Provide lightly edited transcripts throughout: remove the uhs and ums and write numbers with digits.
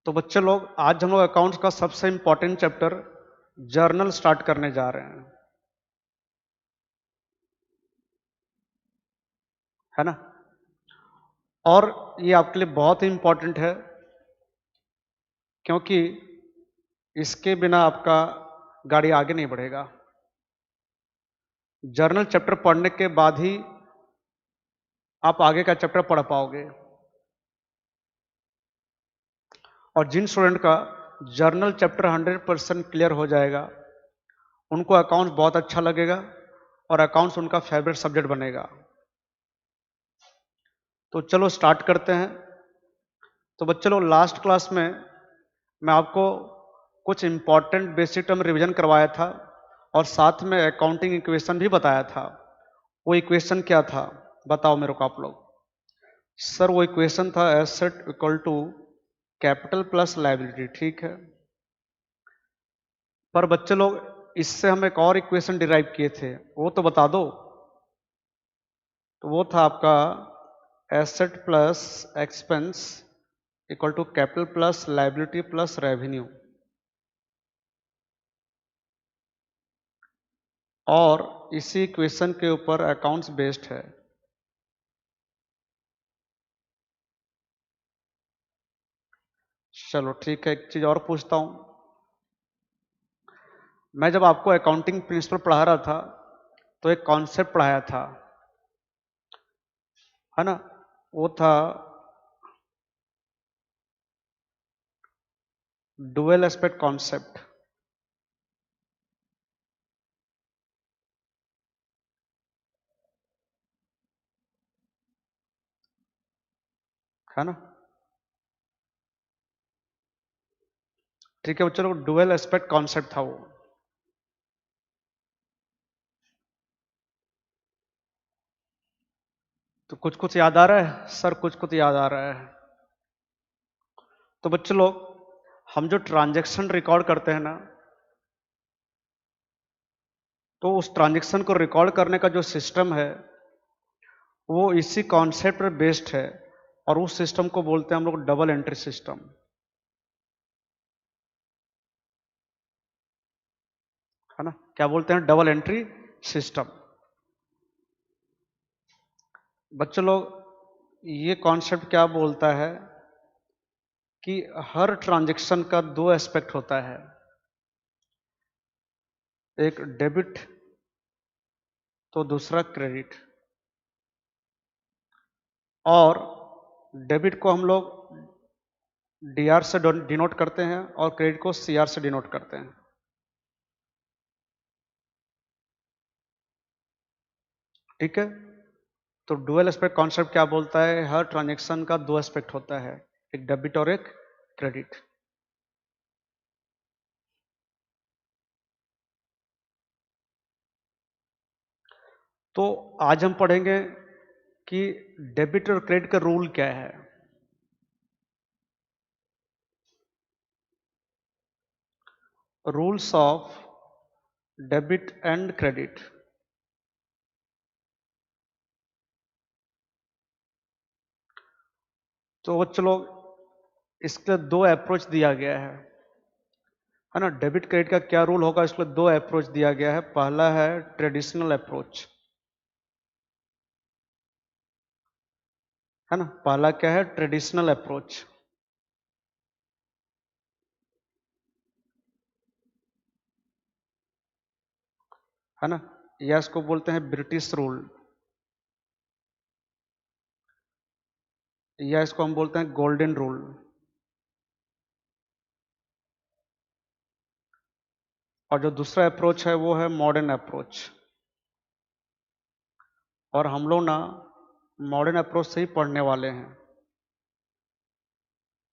तो बच्चे लोग आज हम लोग अकाउंट्स का सबसे इंपॉर्टेंट चैप्टर जर्नल स्टार्ट करने जा रहे हैं, है ना। और ये आपके लिए बहुत ही इंपॉर्टेंट है क्योंकि इसके बिना आपका गाड़ी आगे नहीं बढ़ेगा। जर्नल चैप्टर पढ़ने के बाद ही आप आगे का चैप्टर पढ़ पाओगे। और जिन स्टूडेंट का जर्नल चैप्टर 100% क्लियर हो जाएगा उनको अकाउंट्स बहुत अच्छा लगेगा और अकाउंट्स उनका फेवरेट सब्जेक्ट बनेगा। तो चलो स्टार्ट करते हैं। तो बच्चे लोग लास्ट क्लास में मैं आपको कुछ इंपॉर्टेंट बेसिक टर्म रिवीजन करवाया था और साथ में अकाउंटिंग इक्वेशन भी बताया था। वो इक्वेशन क्या था बताओ मेरे को आप लोग। सर वो इक्वेशन था asset equal to capital plus liability, ठीक है। पर बच्चे लोग इससे हम एक और इक्वेशन डिराइव किए थे, वो तो बता दो। तो वो था आपका asset plus expense equal to capital plus liability plus revenue. और इसी इक्वेशन के ऊपर अकाउंट्स बेस्ड है। चलो ठीक है, एक चीज और पूछता हूं। मैं जब आपको अकाउंटिंग प्रिंसिपल पढ़ा रहा था तो एक कॉन्सेप्ट पढ़ाया था, है ना। वो था डुअल एस्पेक्ट कॉन्सेप्ट, है ना। ठीक है, चलो डुअल एस्पेक्ट कॉन्सेप्ट था वो। तो कुछ कुछ याद आ रहा है सर? कुछ कुछ याद आ रहा है। तो बच्चे लोग हम जो ट्रांजैक्शन रिकॉर्ड करते हैं ना, तो उस ट्रांजैक्शन को रिकॉर्ड करने का जो सिस्टम है वो इसी कॉन्सेप्ट पर बेस्ड है। और उस सिस्टम को बोलते हैं हम लोग डबल एंट्री सिस्टम, है ना। क्या बोलते हैं? Double entry system. बच्चों लोग ये कॉन्सेप्ट क्या बोलता है कि हर ट्रांजैक्शन का दो एस्पेक्ट होता है, एक डेबिट तो दूसरा क्रेडिट। और डेबिट को हम लोग डीआर से डिनोट करते हैं और क्रेडिट को सीआर से डिनोट करते हैं, ठीक है। तो डुअल एस्पेक्ट कॉन्सेप्ट क्या बोलता है? हर ट्रांजैक्शन का दो एस्पेक्ट होता है, एक डेबिट और एक क्रेडिट। तो आज हम पढ़ेंगे कि डेबिट और क्रेडिट का रूल क्या है। Rules of debit and credit. तो चलो इसके दो अप्रोच दिया गया है ना। डेबिट क्रेडिट का क्या रूल होगा, इसके दो अप्रोच दिया गया है। पहला है ट्रेडिशनल अप्रोच, है ना। पहला क्या है? Traditional approach. है ना। या इसको बोलते हैं ब्रिटिश रूल, या इसको हम बोलते हैं गोल्डन रूल। और जो दूसरा अप्रोच है वो है मॉडर्न अप्रोच। और हम लोग ना मॉडर्न अप्रोच से ही पढ़ने वाले हैं,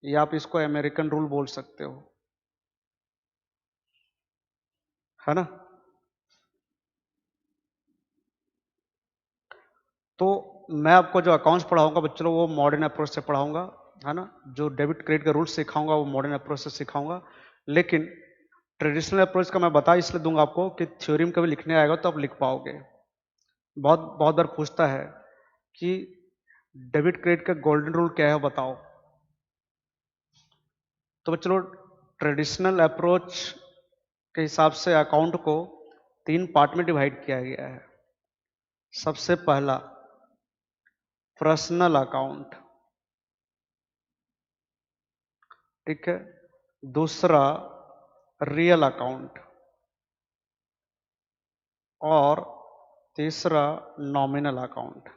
या आप इसको अमेरिकन रूल बोल सकते हो, है ना। तो मैं आपको जो अकाउंट्स पढ़ाऊंगा बच्चों लोग वो मॉडर्न अप्रोच से पढ़ाऊंगा, है ना। जो डेबिट क्रेडिट का रूल सिखाऊंगा वो मॉडर्न अप्रोच से सिखाऊंगा। लेकिन ट्रेडिशनल अप्रोच का मैं बता इसलिए दूंगा आपको कि थ्योरी में कभी लिखने आएगा तो आप लिख पाओगे। बहुत बहुत बार पूछता है कि डेबिट क्रेडिट का गोल्डन रूल क्या है बताओ। तो चलो ट्रेडिशनल अप्रोच के हिसाब से अकाउंट को 3 पार्ट में डिवाइड किया गया है। सबसे पहला पर्सनल अकाउंट, ठीक है। दूसरा रियल अकाउंट और तीसरा नॉमिनल अकाउंट,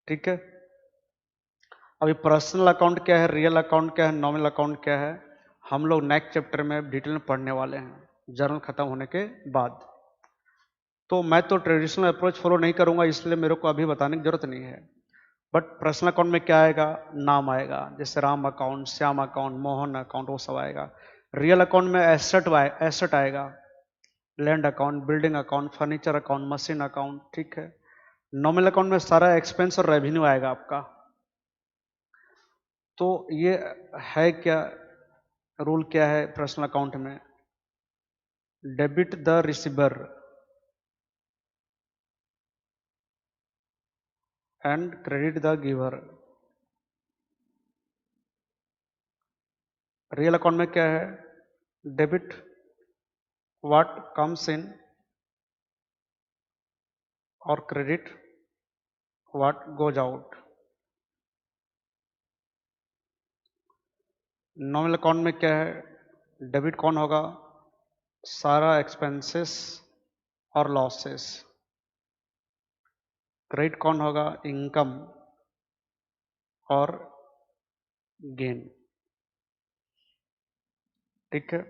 ठीक है। अभी पर्सनल अकाउंट क्या है, रियल अकाउंट क्या है, नॉमिनल अकाउंट क्या है, हम लोग नेक्स्ट चैप्टर में डिटेल में पढ़ने वाले हैं जर्नल खत्म होने के बाद। तो मैं तो ट्रेडिशनल अप्रोच फॉलो नहीं करूंगा, इसलिए मेरे को अभी बताने की जरूरत नहीं है। बट पर्सनल अकाउंट में क्या आएगा, नाम आएगा, जैसे Ram account, Shyam account, Mohan account, वो सब आएगा। रियल अकाउंट में एसेट आएगा, land account, building account, furniture account, machine account, ठीक है। नॉमिनल अकाउंट में सारा एक्सपेंस और रेवेन्यू आएगा आपका। तो ये है क्या, रूल क्या है पर्सनल अकाउंट में, debit the receiver and credit the giver. Real account में क्या है, डेबिट व्हाट कम्स इन और credit what goes out. Nominal account में क्या है, डेबिट कौन होगा, सारा एक्सपेंसेस और लॉसेस। क्रेडिट कौन होगा, इनकम और गेन, ठीक है।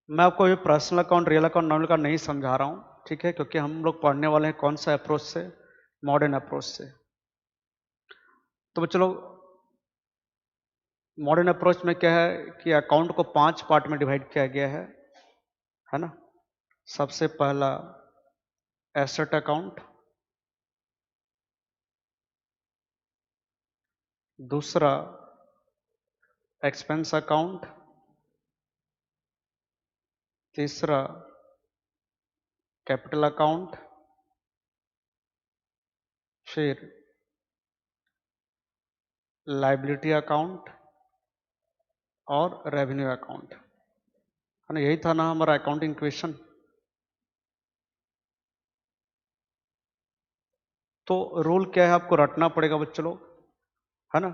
मैं आपको ये personal account, real account, nominal account नहीं समझा रहा हूं, ठीक है, क्योंकि हम लोग पढ़ने वाले हैं कौन सा अप्रोच से, मॉडर्न अप्रोच से। तो चलो मॉडर्न अप्रोच में क्या है कि अकाउंट को 5 पार्ट में डिवाइड किया गया है ना। सबसे पहला एसेट अकाउंट, दूसरा एक्सपेंस अकाउंट, तीसरा कैपिटल अकाउंट, फिर लायबिलिटी अकाउंट और रेवेन्यू अकाउंट, है ना। यही था ना हमारा अकाउंटिंग इक्वेशन। तो रूल क्या है, आपको रटना पड़ेगा बच्चों लोग, है ना।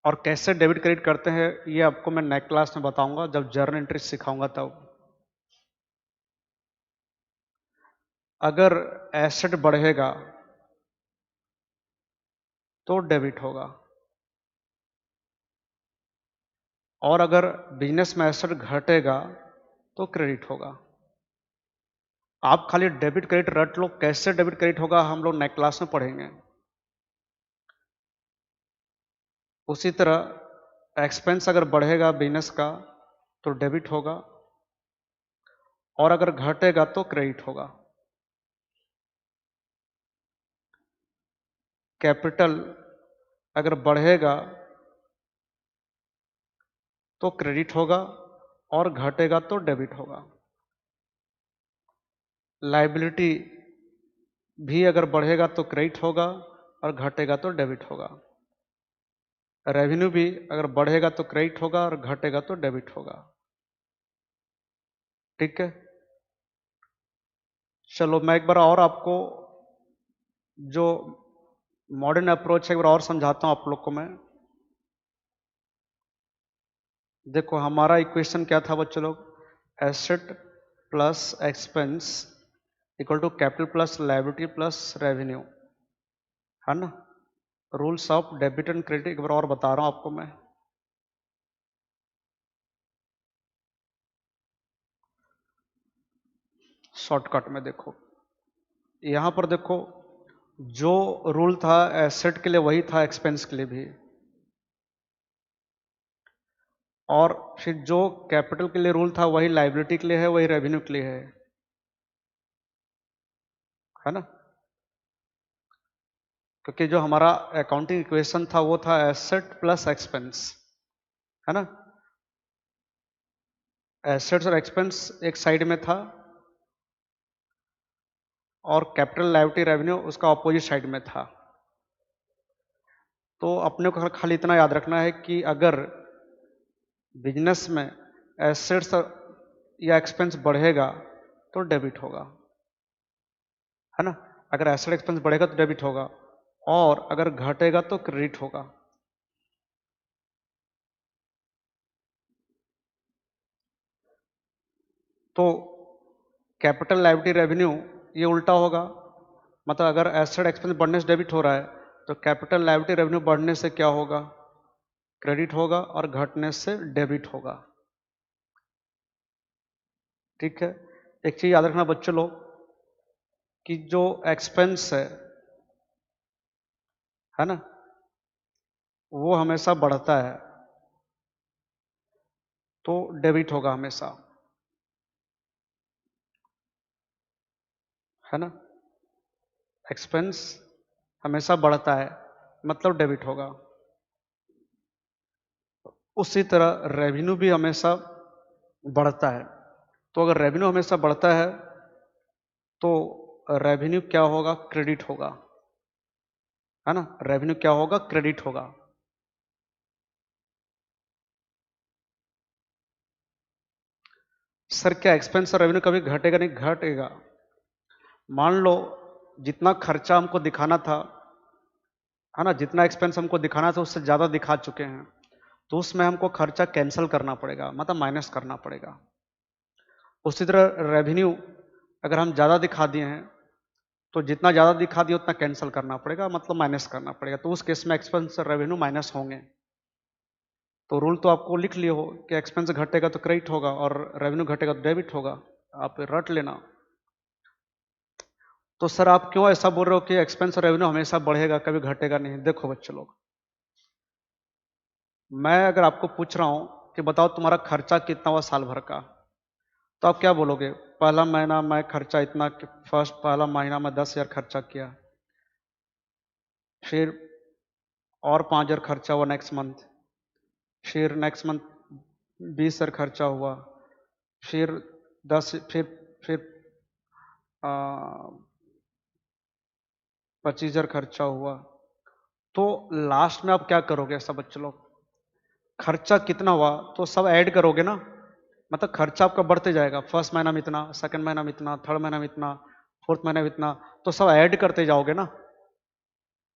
और कैसे डेबिट क्रेडिट करते हैं ये आपको मैं नेक्स्ट क्लास में बताऊंगा, जब जर्नल एंट्री सिखाऊंगा तब। अगर एसेट बढ़ेगा तो डेबिट होगा, और अगर बिजनेस में एसेट घटेगा तो क्रेडिट होगा। आप खाली डेबिट क्रेडिट रट लो, कैसे डेबिट क्रेडिट होगा हम लोग नेक्स्ट क्लास में पढ़ेंगे। उसी तरह एक्सपेंस अगर बढ़ेगा बिजनेस का तो डेबिट होगा, और अगर घटेगा तो क्रेडिट होगा। कैपिटल अगर बढ़ेगा तो क्रेडिट होगा, और घटेगा तो डेबिट होगा। लायबिलिटी भी अगर बढ़ेगा तो क्रेडिट होगा, और घटेगा तो डेबिट होगा। रेवेन्यू भी अगर बढ़ेगा तो क्रेडिट होगा, और घटेगा तो डेबिट होगा, ठीक है। चलो मैं एक बार और आपको जो मॉडर्न अप्रोच है एक बार और समझाता हूं आप लोग को मैं। देखो हमारा इक्वेशन क्या था बच्चों लोग, asset plus expense equal to capital plus liability plus revenue, है ना। Rules of debit and credit एक बार और बता रहा हूं आपको मैं। शॉर्टकट में देखो, यहां पर देखो जो रूल था एसेट के लिए वही था एक्सपेंस के लिए भी, और फिर जो कैपिटल के लिए रूल था वही लायबिलिटी के लिए है, वही रेवेन्यू के लिए है ना। क्योंकि जो हमारा अकाउंटिंग इक्वेशन था वो था एसेट प्लस एक्सपेंस, है ना। एसेट्स और एक्सपेंस एक साइड में था, और कैपिटल लायबिलिटी रेवेन्यू उसका ऑपोजिट साइड में था। तो अपने को खाली इतना याद रखना है कि अगर बिजनेस में एसेट्स या एक्सपेंस बढ़ेगा तो डेबिट होगा, है ना। अगर एसेट एक्सपेंस बढ़ेगा तो डेबिट होगा, और अगर घटेगा तो क्रेडिट होगा। तो कैपिटल लायबिलिटी रेवेन्यू ये उल्टा होगा, मतलब अगर एसेट एक्सपेंस बढ़ने से डेबिट हो रहा है तो कैपिटल लायबिलिटी रेवेन्यू बढ़ने से क्या होगा, क्रेडिट होगा, और घटने से डेबिट होगा। ठीक है। एक चीज याद रखना बच्चों लोग कि जो एक्सपेंस है ना, वो हमेशा बढ़ता है तो डेबिट होगा हमेशा, है ना। एक्सपेंस हमेशा बढ़ता है मतलब डेबिट होगा। उसी तरह रेवेन्यू भी हमेशा बढ़ता है। तो अगर रेवेन्यू हमेशा बढ़ता है तो रेवेन्यू क्या होगा, क्रेडिट होगा, है ना। रेवेन्यू क्या होगा, क्रेडिट होगा। सर क्या एक्सपेंस और रेवेन्यू कभी घटेगा? नहीं, घटेगा। मान लो जितना खर्चा हमको दिखाना था, है ना, जितना एक्सपेंस हमको दिखाना था उससे ज्यादा दिखा चुके हैं, तो उसमें हमको खर्चा कैंसिल करना पड़ेगा, मतलब माइनस करना पड़ेगा। उसी तरह रेवेन्यू अगर हम ज्यादा दिखा दिए हैं तो जितना ज्यादा दिखा दिए उतना कैंसिल करना पड़ेगा, मतलब माइनस करना पड़ेगा। तो उस केस में एक्सपेंस और रेवेन्यू माइनस होंगे। तो रूल तो आपको लिख लिए हो कि एक्सपेंस घटेगा तो क्रेडिट होगा और रेवेन्यू घटेगा तो डेबिट होगा, आप रट लेना। तो सर आप क्यों ऐसा बोल रहे हो कि एक्सपेंस और रेवेन्यू हमेशा बढ़ेगा कभी घटेगा नहीं? देखो बच्चों लोग, मैं अगर आपको पूछ रहा हूं कि बताओ तुम्हारा खर्चा कितना हुआ साल भर का, तो आप क्या बोलोगे? पहला महीना मैं खर्चा इतना, फर्स्ट पहला महीना में 10,000 खर्चा किया, फिर और 5,000 खर्चा हुआ नेक्स्ट मंथ, फिर नेक्स्ट मंथ 20,000 खर्चा हुआ, फिर 10, फिर 25,000 खर्चा हुआ। तो लास्ट में आप क्या करोगे सब बच्चे लोग? खर्चा कितना हुआ तो सब ऐड करोगे ना, मतलब खर्चा आपका बढ़ते जाएगा। फर्स्ट महीना में इतना, सेकंड महीना में इतना, थर्ड महीना में इतना, फोर्थ महीना में इतना, तो सब ऐड करते जाओगे ना,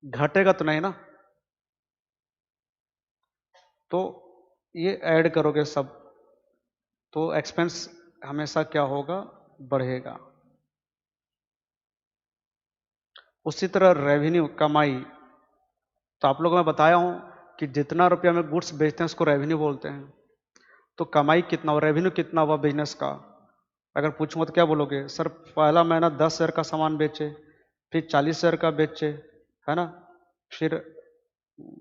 घटेगा तो नहीं ना। तो ये ऐड करोगे सब, तो एक्सपेंस हमेशा क्या होगा, बढ़ेगा। उसी तरह रेवेन्यू, कमाई, तो आप लोगों को मैं बताया हूं कि जितना रुपया में गुड्स बेचते हैं उसको रेवेन्यू बोलते हैं। तो कमाई कितना हुआ, रेवेन्यू कितना हुआ बिजनेस का? अगर पूछूंगा तो क्या बोलोगे? सर पहला महीना 10,000 का सामान बेचे, फिर 40,000 का बेचे, है ना, फिर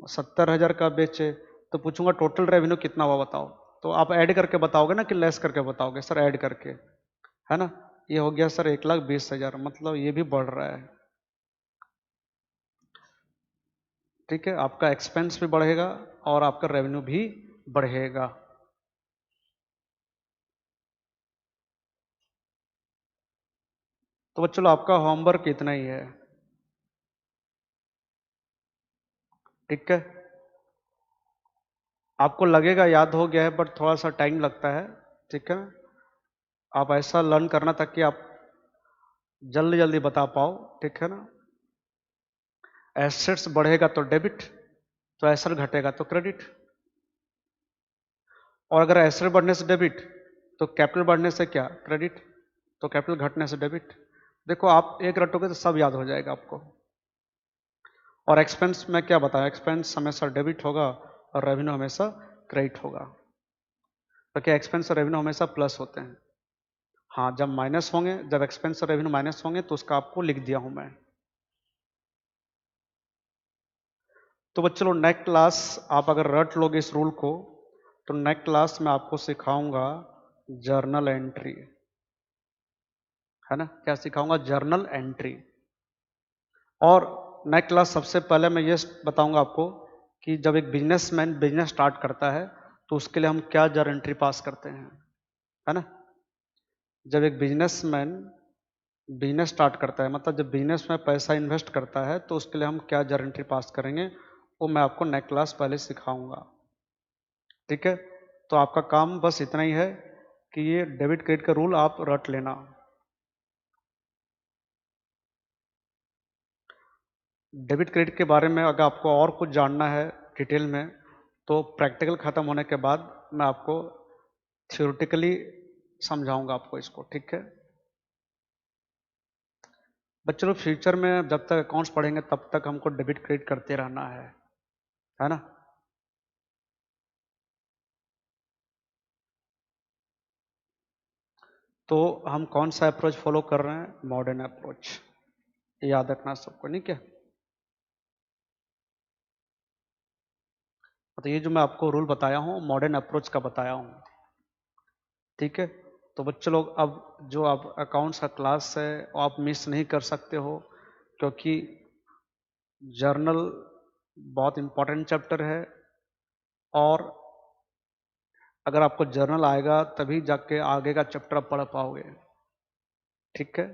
70,000 का बेचे, तो पूछूंगा टोटल रेवेन्यू कितना हुआ बताओ? तो आप ऐड करके बताओगे ना कि लेस करके बताओगे? सर ऐड करके, है ना। ये हो गया सर 1,20,000, मतलब ये भी बढ़ रहा है। ठीक है, आपका एक्सपेंस भी बढ़ेगा और आपका रेवेन्यू भी बढ़ेगा। तो चलो आपका होमवर्क इतना ही है। ठीक है, आपको लगेगा याद हो गया है बट थोड़ा सा टाइम लगता है। ठीक है, आप ऐसा लर्न करना ताकि आप जल्दी जल्दी बता पाओ। ठीक है ना। एसेट्स बढ़ेगा तो डेबिट, तो एसेट घटेगा तो क्रेडिट, और अगर एसेट बढ़ने से डेबिट तो कैपिटल बढ़ने से क्या, क्रेडिट, तो कैपिटल घटने से डेबिट। देखो आप एक रटोगे तो सब याद हो जाएगा आपको। और एक्सपेंस में क्या बताया, एक्सपेंस हमेशा डेबिट होगा और रेवेन्यू हमेशा क्रेडिट होगा, क्योंकि एक्सपेंस और रेवेन्यू हमेशा प्लस होते हैं। हाँ, जब माइनस होंगे, जब एक्सपेंस और रेवेन्यू माइनस होंगे तो उसका आपको लिख दिया हूं मैं। तो बच्चों नेक्स्ट क्लास आप अगर रट लोगे इस रूल को तो नेक्स्ट क्लास में आपको सिखाऊंगा जर्नल एंट्री, है ना। क्या सिखाऊंगा? Journal entry. और नेक्स्ट क्लास सबसे पहले मैं ये बताऊंगा आपको कि जब एक बिजनेसमैन बिजनेस स्टार्ट करता है तो उसके लिए हम क्या जर्नल एंट्री पास करते हैं, है ना। जब एक बिजनेसमैन बिजनेस स्टार्ट करता है, मतलब जब बिजनेस में पैसा इन्वेस्ट करता है तो उसके लिए हम क्या गारंटी पास करेंगे, वो मैं आपको नेक्स्ट क्लास पहले सिखाऊंगा। ठीक है, तो आपका काम बस इतना ही है कि ये डेबिट क्रेडिट का रूल आप रट लेना। डेबिट क्रेडिट के बारे में अगर आपको और कुछ जानना है डिटेल में, तो प्रैक्टिकल ख़त्म होने के बाद मैं आपको थ्योरेटिकली समझाऊंगा आपको इसको। ठीक है बच्चों, फ्यूचर में जब तक अकाउंट्स पढ़ेंगे तब तक हमको डेबिट क्रेडिट करते रहना है ना। तो हम कौन सा अप्रोच फॉलो कर रहे हैं, मॉडर्न अप्रोच, याद रखना सबको, नहीं क्या। तो ये जो मैं आपको रूल बताया हूँ मॉडर्न अप्रोच का बताया हूँ। ठीक है, तो बच्चों लोग अब जो आप अकाउंट्स का क्लास है वो आप मिस नहीं कर सकते हो, क्योंकि जर्नल बहुत इंपॉर्टेंट चैप्टर है, और अगर आपको जर्नल आएगा तभी जाके आगे का चैप्टर आप पढ़ पाओगे। ठीक है।